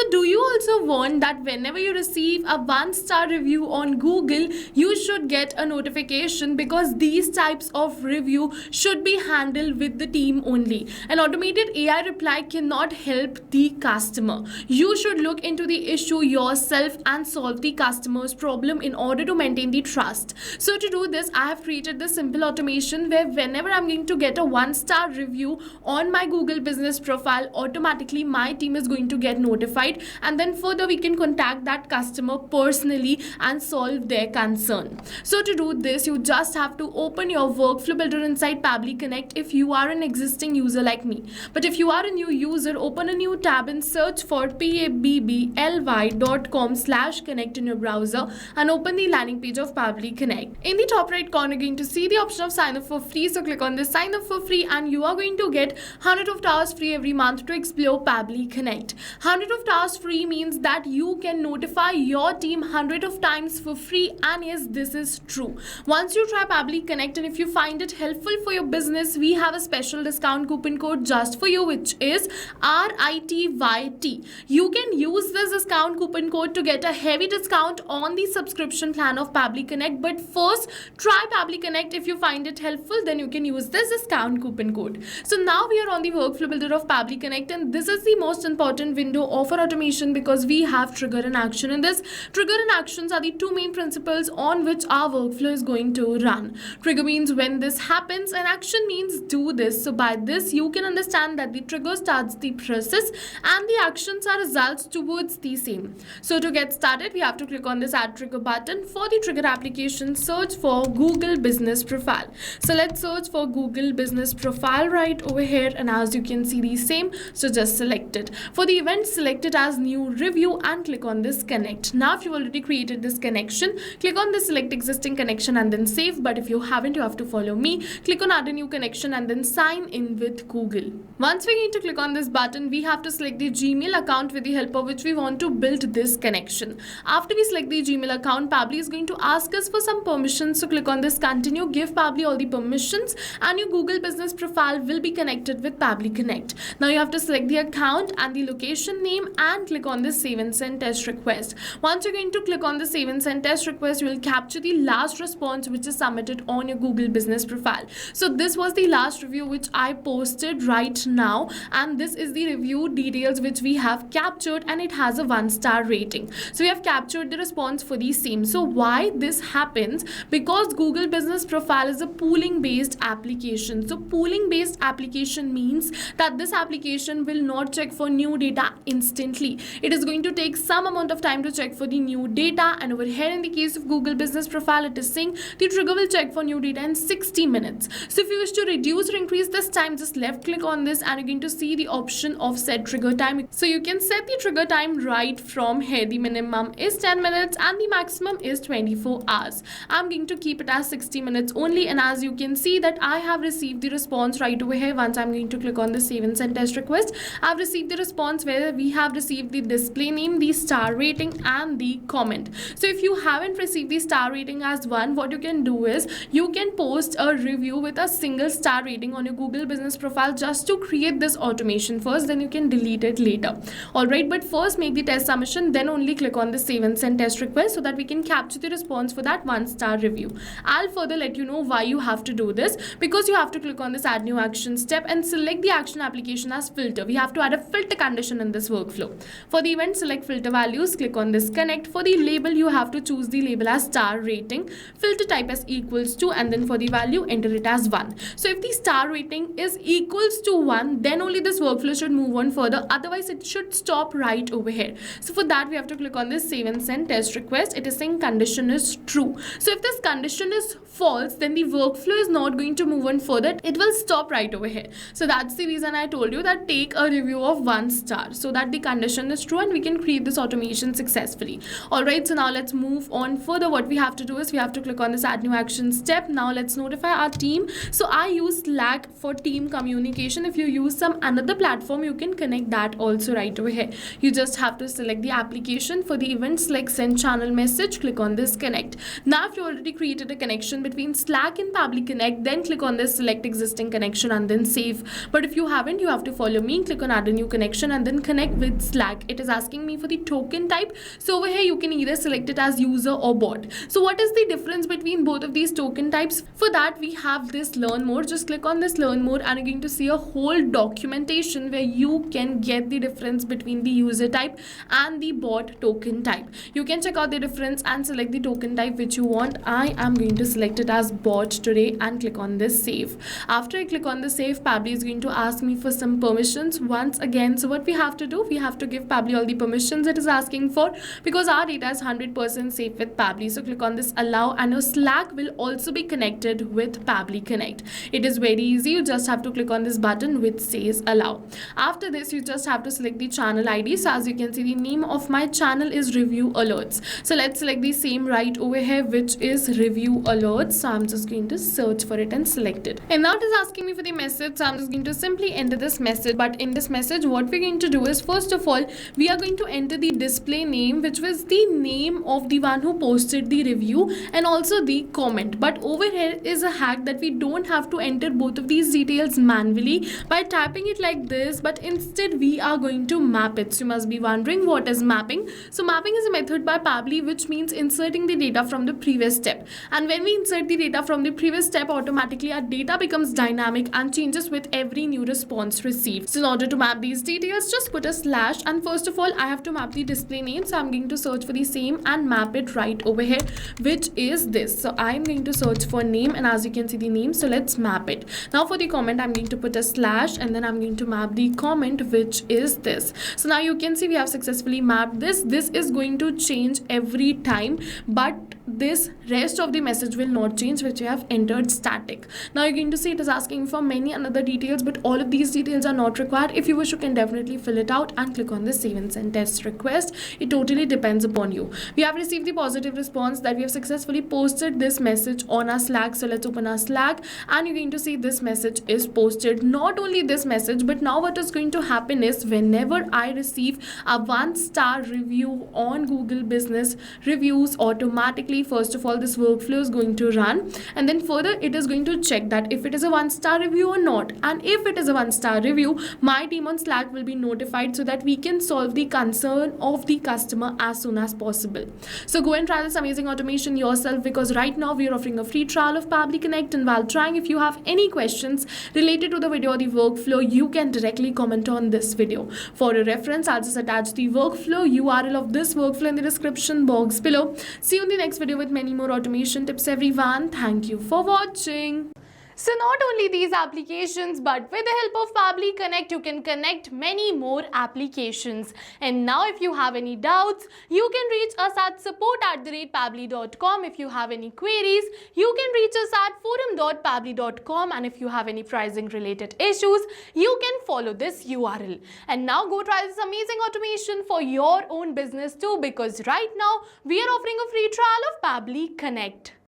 do you also want that whenever you receive a 1-star review on Google, you should get a notification, because these types of review should be handled with the team only. An automated AI reply cannot help the customer. You should look into the issue yourself and solve the customer's problem in order to maintain the trust. So to do this, I have created this simple automation where whenever I'm going to get a 1-star review on my Google business profile, automatically my team is going to get notified, and then further we can contact that customer personally and solve their concern. So to do this, you just have to open your workflow builder inside Pabbly Connect if you are an existing user like me. But if you are a new user, open a new tab and search for pabbly.com/connect in your browser and open the landing page of Pabbly Connect. In the top right corner, you're going to see the option of sign up for free. So click on this sign up for free and you are going to get 100 of hours free every month to explore Pabbly Connect. 100 of hours free means that you can notify your team 100 of times for free, and yes, this is true. Once you try Pabbly Connect and if you find it helpful for your business, we have a special discount coupon code just for you, which is RITYT. You can use this discount coupon code to get a heavy discount on the subscription plan of Pabbly Connect. But first, try Pabbly Connect. If you find it helpful, then you can use this discount coupon code. So now we are on the workflow builder of Pabbly Connect, and this is the most important window of our automation because we have trigger and action in this. Trigger and actions are the two main principles on which our workflow is going to run. Trigger means when this happens, and action means do this. So by this, you can understand that the trigger starts the process and the actions are results towards the same. So to get started, we have to click on this add trigger button. For the trigger application, search for Google business profile. So let's search for Google business profile right over here, and as you can see the same, so just select it. For the event, select it as new review and click on this connect. Now if you already created this connection, click on this select existing connection and then save. But if you haven't, you have to follow me. Click on add a new connection and then sign in with Google. Once we're going to click on this button, we have to select the Gmail account with the help of which we want to build this connection. After we select the Gmail account, Pabbly is going to ask us for some permissions. So click on this continue, give Pabbly all the permissions, and your Google business profile will be connected with Pabbly Connect. Now you have to select the account and the location name and click on this save and send test request. Once you're going to click on the save and send test request, you will capture the last response which is submitted on your Google business profile. So this was the last review which I posted right now, and this is the review details which we have captured, and it has a 1-star rating. So we have captured the response for the same. So why this happens? Because Google business profile is a pooling based application. So pooling based application means that this application will not check for new data instantly. It is going to take some amount of time to check for the new data, and over here in the case of Google business profile, it is saying the trigger will check for new data in 60 minutes. So if you wish to reduce or increase this time, just left click on this and you're going to see the option of set trigger time. So you can set the trigger time right from here. The minimum is 10 minutes and the maximum is 24 hours. I'm going to keep it as 60 minutes only, and as you can see that I have received the response right over here. Once I'm going to click on the save and send test request, I've received the response where we have received the display name, the star rating and the comment. So if you haven't received the star rating as 1, what you can do is you can post a review with a single star rating on your Google business profile just to create this automation first, then you can delete it later. Alright, but first make the test submission, then only click on the save and send test request so that we can capture the response for that 1-star review. I'll further let you know why you have to do this, because you have to click on this add new action step and select the action application as filter. We have to add a filter condition in this workflow. For the event, select filter values, click on this connect. For the label, you have to choose the label as star rating, filter type as equals to, and then for the value, enter it as 1. So if the star rating is equals to 1, then only this workflow should move on further, otherwise it should stop right over here. So for that, we have to click on this save and send test request. It is saying condition is true. So if this condition is false, then the workflow is not going to move on further. It will stop right over here. So that's the reason I told you that take a review of 1 star so that the condition is true and we can create this automation successfully. Alright, so now let's move on further. What we have to do is we have to click on this add new action step. Now let's notify our team. So I use Slack for team communication. If you use some another platform, you can connect that also right over here. You just have to select the application. For the event, select send channel message, click on this connect. Now if you already created a connection between Slack and Pabbly Connect, then click on this select existing connection and then save. But if you haven't, you have to follow me, click on add a new connection and then connect with Slack Slack. It is asking me for the token type. So over here you can either select it as user or bot. So what is the difference between both of these token types? For that we have this learn more. Just click on this learn more and you're going to see a whole documentation where you can get the difference between the user type and the bot token type. You can check out the difference and select the token type which you want. I am going to select it as bot today and click on this save. After I click on the save, Pabbly is going to ask me for some permissions once again. So what we have to do, we have to give Pabbly all the permissions it is asking for, because our data is 100% safe with Pabbly. So click on this allow and your Slack will also be connected with Pabbly Connect. It is very easy. You just have to click on this button which says allow. After this you just have to select the channel ID. So as you can see, the name of my channel is review alerts. So let's select the same right over here which is review alerts. So I'm just going to search for it and select it. And now it is asking me for the message. So I'm just going to simply enter this message. But in this message what we're going to do is, first of all, we are going to enter the display name, which was the name of the one who posted the review, and also the comment. But over here is a hack that we don't have to enter both of these details manually by typing it like this, but instead we are going to map it. So you must be wondering what is mapping. So mapping is a method by Pabbly which means inserting the data from the previous step. And when we insert the data from the previous step, automatically our data becomes dynamic and changes with every new response received. So in order to map these details, just put a slash, and first of all I have to map the display name. So I'm going to search for the same and map it right over here, which is this. So I'm going to search for name, and as you can see the name, so let's map it. Now for the comment I'm going to put a slash, and then I'm going to map the comment, which is this. So now you can see we have successfully mapped this. This is going to change every time, but this rest of the message will not change, which you have entered static. Now you're going to see it is asking for many another details, but all of these details are not required. If you wish, you can definitely fill it out and click on the save and send test request. It totally depends upon you. We have received the positive response that we have successfully posted this message on our Slack. So let's open our Slack and you're going to see this message is posted. Not only this message, but now what is going to happen is, whenever I receive a 1-star review on Google Business Reviews, automatically first of all this workflow is going to run, and then further it is going to check that if it is a 1-star review or not. And if it is a 1-star review, my team on Slack will be notified so that we can solve the concern of the customer as soon as possible. So go and try this amazing automation yourself, because right now we are offering a free trial of Pabbly Connect, and while trying, if you have any questions related to the video or the workflow, you can directly comment on this video. For your reference, I'll just attach the workflow URL of this workflow in the description box below. See you in the next video with many more automation tips, everyone. Thank you for watching. So not only these applications, but with the help of Pabbly Connect, you can connect many more applications. And now if you have any doubts, you can reach us at support@pabbly.com. If you have any queries, you can reach us at forum.pabbly.com. And if you have any pricing related issues, you can follow this URL. And now go try this amazing automation for your own business too, because right now we are offering a free trial of Pabbly Connect.